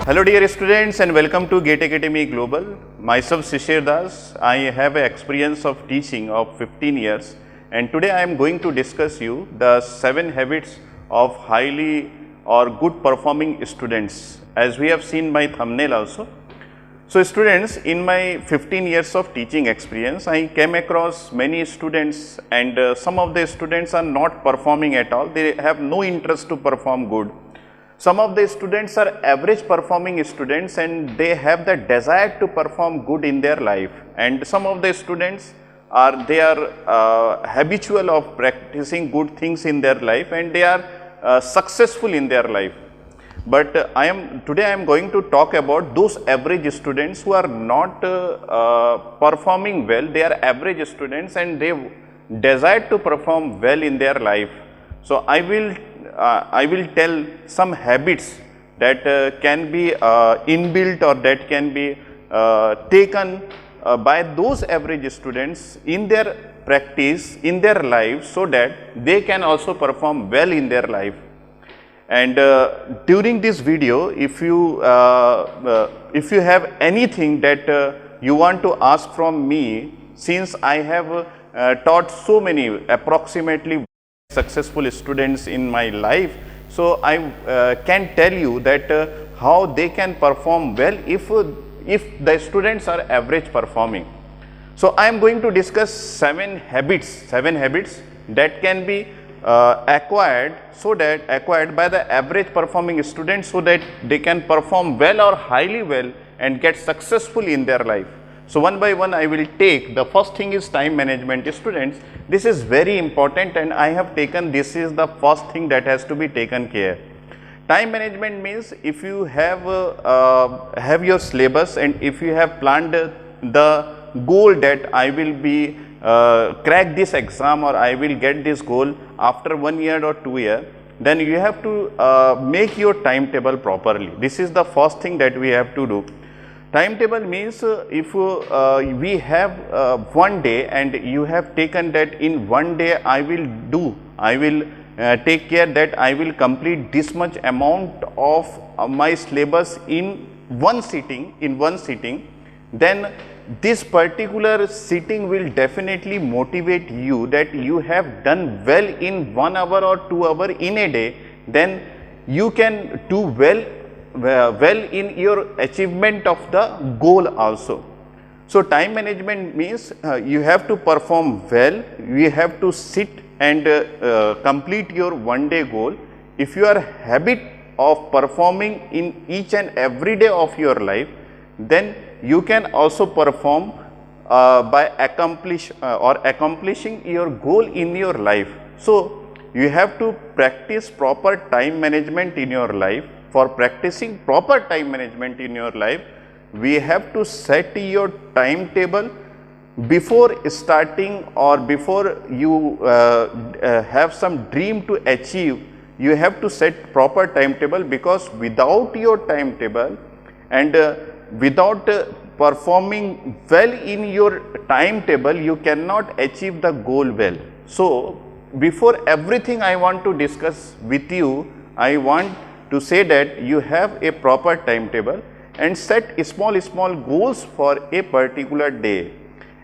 Hello dear students and welcome to GATE Academy Global. Myself Shishir Das. I have an experience of teaching of 15 years and today I am going to discuss you the 7 habits of highly or good performing students, as we have seen my thumbnail also. So students, in my 15 years of teaching experience, I came across many students and some of the students are not performing at all. They have no interest to perform good. Some of the students are average performing students and they have the desire to perform good in their life, and some of the students are habitual of practicing good things in their life and they are successful in their life. But today I am going to talk about those average students who are not performing well. They are average students and they desire to perform well in their life. So I will tell some habits that can be inbuilt or that can be taken by those average students in their practice, in their life, so that they can also perform well in their life. And during this video, if you have anything that you want to ask from me, since I have taught so many approximately successful students in my life, so I can tell you that how they can perform well if the students are average performing. So I am going to discuss 7 habits that can be acquired by the average performing students, so that they can perform well or highly well and get successful in their life. So one by one I will take. The first thing is time management. Students, this is very important and I have taken, this is the first thing that has to be taken care. Time management means if you have your syllabus and if you have planned the goal that I will be crack this exam or I will get this goal after 1 year or 2 years, then you have to make your timetable properly. This is the first thing that we have to do. Timetable means if we have 1 day and you have taken that in 1 day I will take care that I will complete this much amount of my syllabus in one sitting, then this particular sitting will definitely motivate you that you have done well in 1 hour or 2 hours in a day, then you can do well in your achievement of the goal also. So time management means you have to perform well, you have to sit and complete your 1 day goal. If you are habit of performing in each and every day of your life, then you can also perform by accomplishing your goal in your life. So you have to practice proper time management in your life. For practicing proper time management in your life, we have to set your timetable before starting or before you have some dream to achieve. You have to set proper timetable, because without your timetable and without performing well in your timetable, you cannot achieve the goal well. So before everything I want to discuss with you, I want to say that you have a proper timetable and set small goals for a particular day,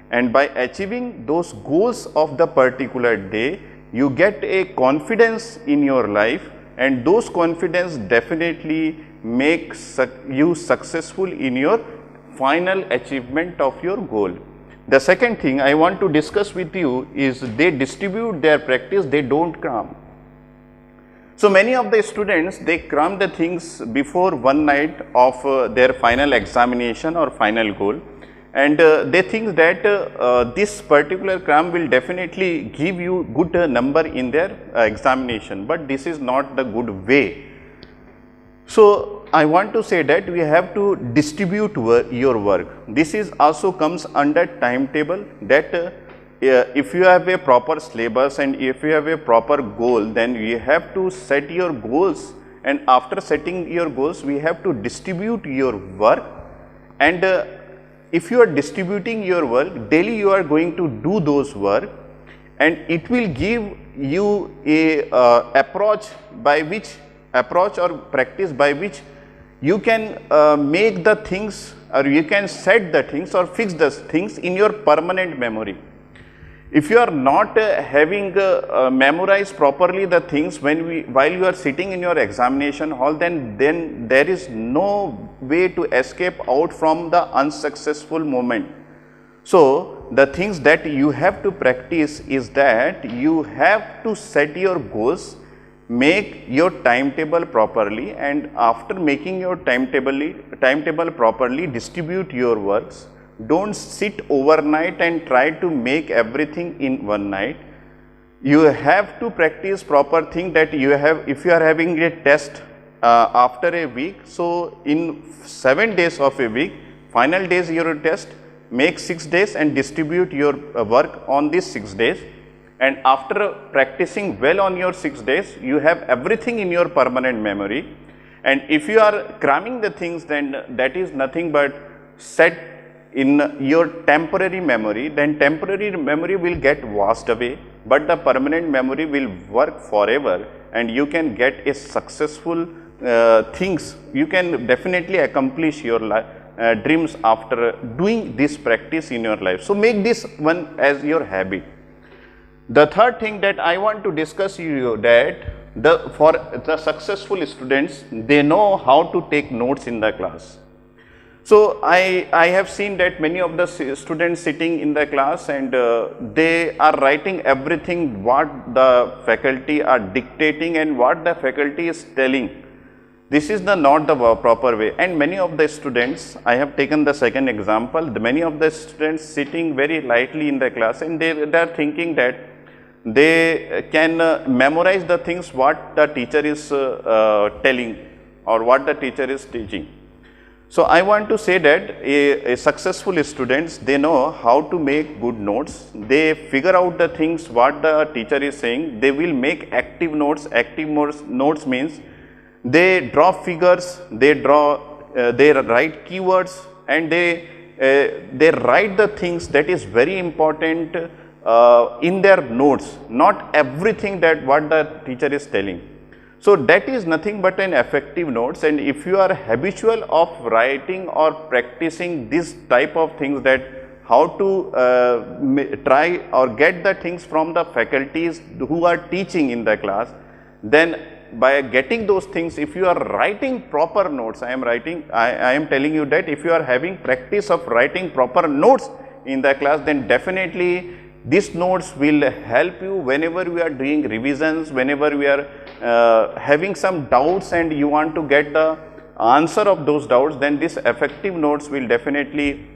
and by achieving those goals of the particular day, you get a confidence in your life, and those confidence definitely makes you successful in your final achievement of your goal. The second thing I want to discuss with you is they distribute their practice, they don't cram. So many of the students, they cram the things before one night of their final examination or final goal, and they think that this particular cram will definitely give you good number in their examination, but this is not the good way. So I want to say that we have to distribute your work. This is also comes under timetable, that if you have a proper syllabus and if you have a proper goal, then you have to set your goals, and after setting your goals, we have to distribute your work. And if you are distributing your work, daily you are going to do those work, and it will give you a approach or practice by which you can make the things, or you can set the things or fix the things in your permanent memory. If you are not having memorized properly the things while you are sitting in your examination hall, then there is no way to escape out from the unsuccessful moment. So the things that you have to practice is that you have to set your goals, make your timetable properly, and after making your timetable properly, distribute your works. Don't sit overnight and try to make everything in one night. You have to practice proper thing that you have. If you are having a test after a week, so in 7 days of a week, final days your test, make 6 days and distribute your work on these 6 days. And after practicing well on your 6 days, you have everything in your permanent memory. And if you are cramming the things, then that is nothing but set in your temporary memory. Then temporary memory will get washed away, but the permanent memory will work forever, and you can get a successful things. You can definitely accomplish your dreams after doing this practice in your life. So make this one as your habit. The third thing that I want to discuss you, that for the successful students, they know how to take notes in the class. So I have seen that many of the students sitting in the class, and they are writing everything what the faculty are dictating and what the faculty is telling. This is not the proper way. And many of the students, I have taken the second example, many of the students sitting very lightly in the class, and they are thinking that they can memorize the things what the teacher is telling or what the teacher is teaching. So I want to say that a successful students, they know how to make good notes. They figure out the things what the teacher is saying. They will make active notes. Active notes means they draw figures, they write keywords, and they write the things that is very important in their notes, not everything that what the teacher is telling. So that is nothing but an effective notes. And if you are habitual of writing or practicing this type of things, that how to try or get the things from the faculties who are teaching in the class, then by getting those things, if you are writing proper notes, I am telling you that if you are having practice of writing proper notes in the class, then definitely these notes will help you whenever we are doing revisions, whenever we are having some doubts and you want to get the answer of those doubts, then this effective notes will definitely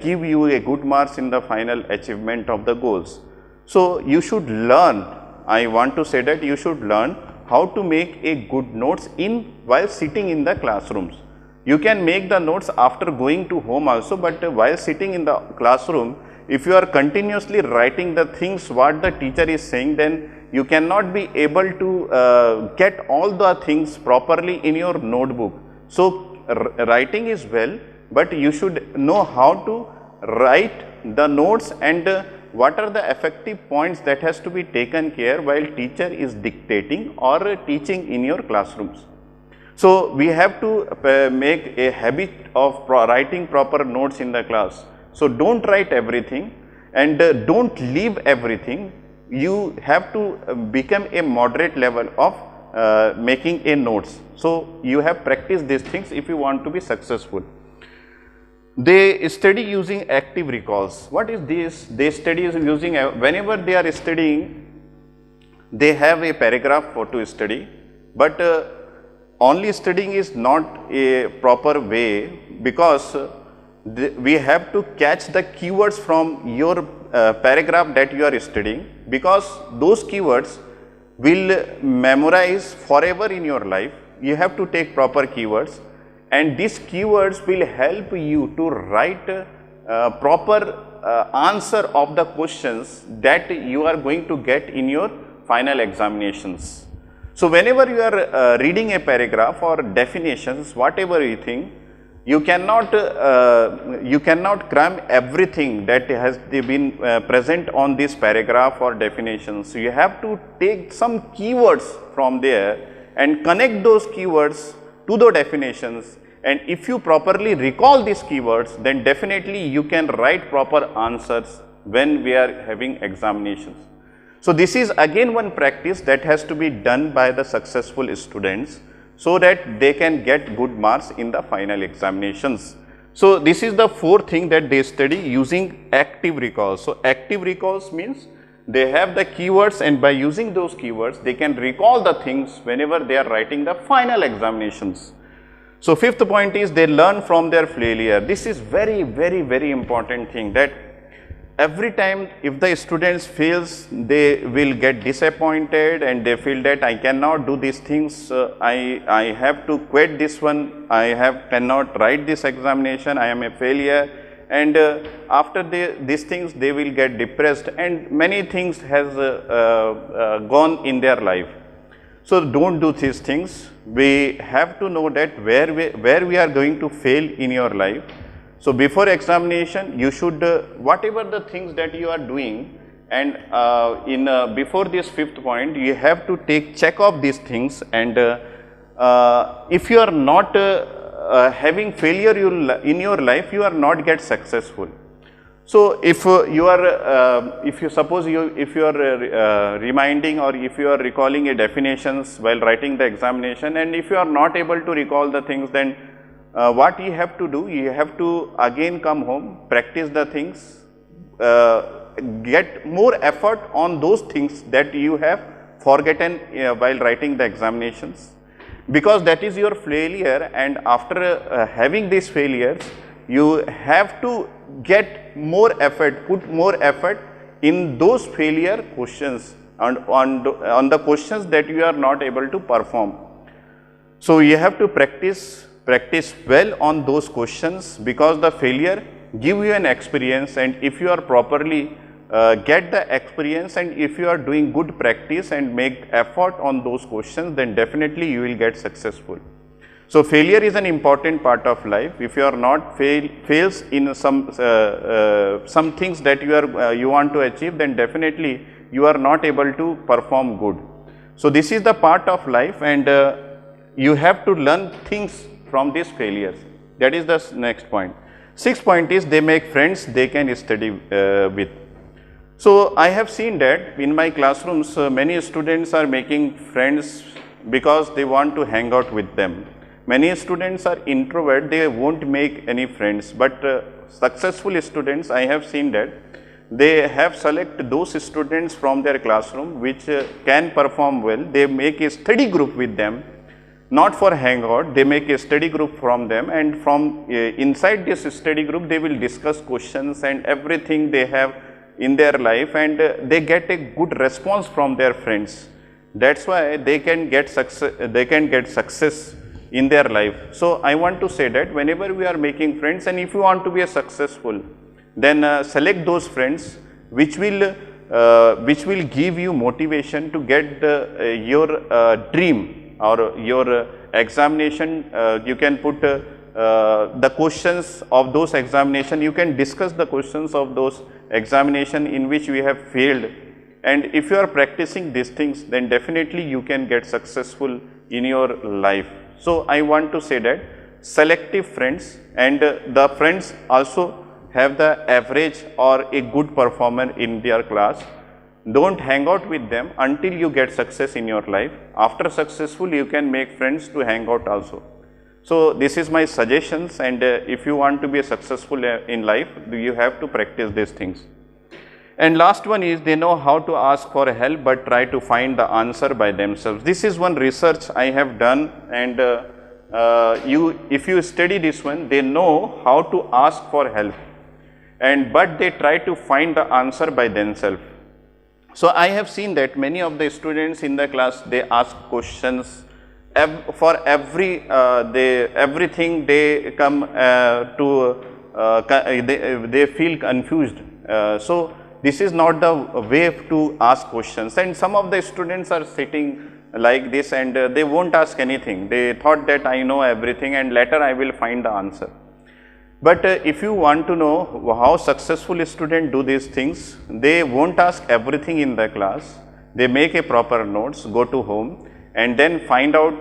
give you a good marks in the final achievement of the goals. So you should learn, I want to say that you should learn how to make a good notes while sitting in the classrooms. You can make the notes after going to home also, but while sitting in the classroom, if you are continuously writing the things what the teacher is saying, then you cannot be able to get all the things properly in your notebook. So writing is well, but you should know how to write the notes and what are the effective points that has to be taken care while teacher is dictating or teaching in your classrooms. So we have to make a habit of writing proper notes in the class. So don't write everything and don't leave everything. You have to become a moderate level of making a notes. So you have practiced these things if you want to be successful. They study using active recalls. What is this? They study using, whenever they are studying, they have a paragraph to study, but only studying is not a proper way, because we have to catch the keywords from your paragraph that you are studying, because those keywords will memorize forever in your life. You have to take proper keywords, and these keywords will help you to write proper answer of the questions that you are going to get in your final examinations. So whenever you are reading a paragraph or definitions, whatever you think, you cannot cram everything that has been present on this paragraph or definitions. So you have to take some keywords from there and connect those keywords the definitions, and if you properly recall these keywords, then definitely you can write proper answers when we are having examinations. So this is again one practice that has to be done by the successful students, so that they can get good marks in the final examinations. So this is the fourth thing that they study using active recall. So active recalls means they have the keywords, and by using those keywords they can recall the things whenever they are writing the final examinations. So fifth point is they learn from their failure. This is very important thing, that every time if the students fails, they will get disappointed and they feel that I cannot do these things, I have to quit this one, cannot write this examination, I am a failure, and after these things they will get depressed, and many things has gone in their life. So don't do these things. We have to know that where we are going to fail in your life. So before examination, you should whatever the things that you are doing, and before this fifth point, you have to take check of these things, and if you are not having failure in your life, you are not get successful. So if you are reminding, or if you are recalling a definitions while writing the examination, and if you are not able to recall the things, then what you have to do, you have to again come home, practice the things, get more effort on those things that you have forgotten while writing the examinations, because that is your failure, and after having these failures, you have to get more effort, put more effort in those failure questions, and on the questions that you are not able to perform. So you have to practice well on those questions, because the failure give you an experience, and if you are properly get the experience, and if you are doing good practice and make effort on those questions, then definitely you will get successful. So failure is an important part of life. If you are not fails in some things that you want to achieve, then definitely you are not able to perform good. So this is the part of life, and you have to learn things from these failures. That is the next point. Sixth point is they make friends they can study with. So I have seen that in my classrooms, many students are making friends because they want to hang out with them. Many students are introvert, they won't make any friends, but successful students, I have seen that they have select those students from their classroom which can perform well. They make a study group with them, not for hangout, they make a study group from them, and from inside this study group they will discuss questions and everything they have in their life, and they get a good response from their friends. That's why they can get success in their life. So I want to say that whenever we are making friends, and if you want to be a successful, then select those friends which will give you motivation to get your dream or your examination. You can put the questions of those examination, you can discuss the questions of those examination in which we have failed, and if you are practicing these things, then definitely you can get successful in your life. So I want to say that selective friends, and the friends also have the average or a good performer in their class. Don't hang out with them until you get success in your life. After successful, you can make friends to hang out also. So this is my suggestions, and if you want to be successful in life, you have to practice these things. And last one is they know how to ask for help but try to find the answer by themselves. This is one research I have done, and if you study this one, they know how to ask for help, but they try to find the answer by themselves. So I have seen that many of the students in the class, they ask questions for everything. They come they feel confused. So this is not the way to ask questions, and some of the students are sitting like this, and they won't ask anything. They thought that I know everything and later I will find the answer. But if you want to know how successful students do these things, they won't ask everything in the class. They make a proper notes, go to home, and then find out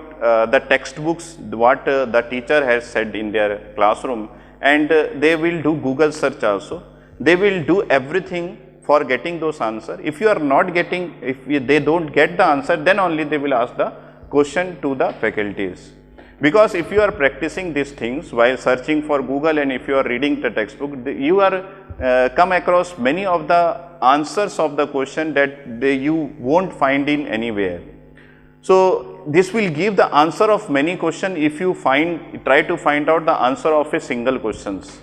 the textbooks what the teacher has said in their classroom, and they will do Google search also. They will do everything for getting those answers. If you are not getting, they don't get the answer, then only they will ask the question to the faculties. Because if you are practicing these things while searching for Google, and if you are reading the textbook, you are come across many of the answers of the question that you won't find in anywhere. So this will give the answer of many questions if you try to find out the answer of a single questions.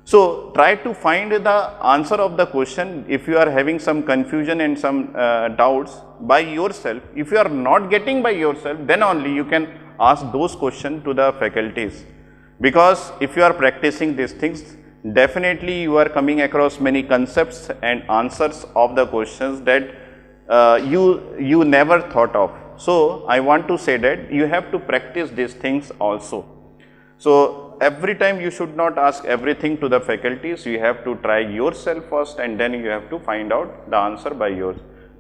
So try to find the answer of the question if you are having some confusion and some doubts by yourself. If you are not getting by yourself, then only you can ask those questions to the faculties. Because if you are practicing these things, definitely you are coming across many concepts and answers of the questions that you never thought of. So I want to say that you have to practice these things also. So every time you should not ask everything to the faculties, you have to try yourself first, and then you have to find out the answer by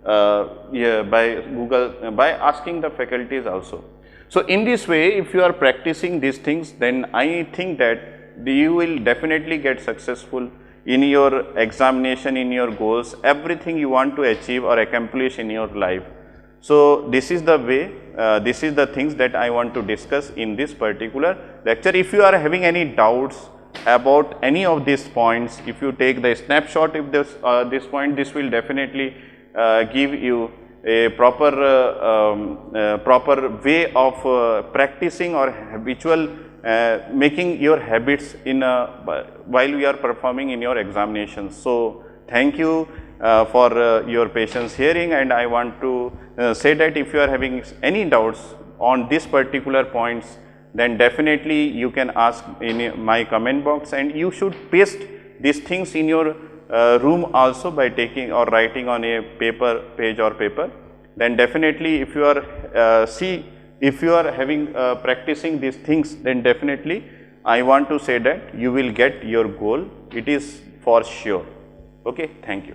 by Google, by asking the faculties also. So in this way, if you are practicing these things, then I think that you will definitely get successful in your examination, in your goals, everything you want to achieve or accomplish in your life. So this is the way, this is the things that I want to discuss in this particular lecture. If you are having any doubts about any of these points, if you take the snapshot of this point, this will definitely give you a proper way of practicing or habitual making your habits in while you are performing in your examinations. So thank you for your patience hearing, and I want to say that if you are having any doubts on this particular points, then definitely you can ask in my comment box, and you should paste these things in your room also by taking or writing on a page or paper. Then definitely if you are if you are having practicing these things, then definitely I want to say that you will get your goal. It is for sure. Okay, thank you.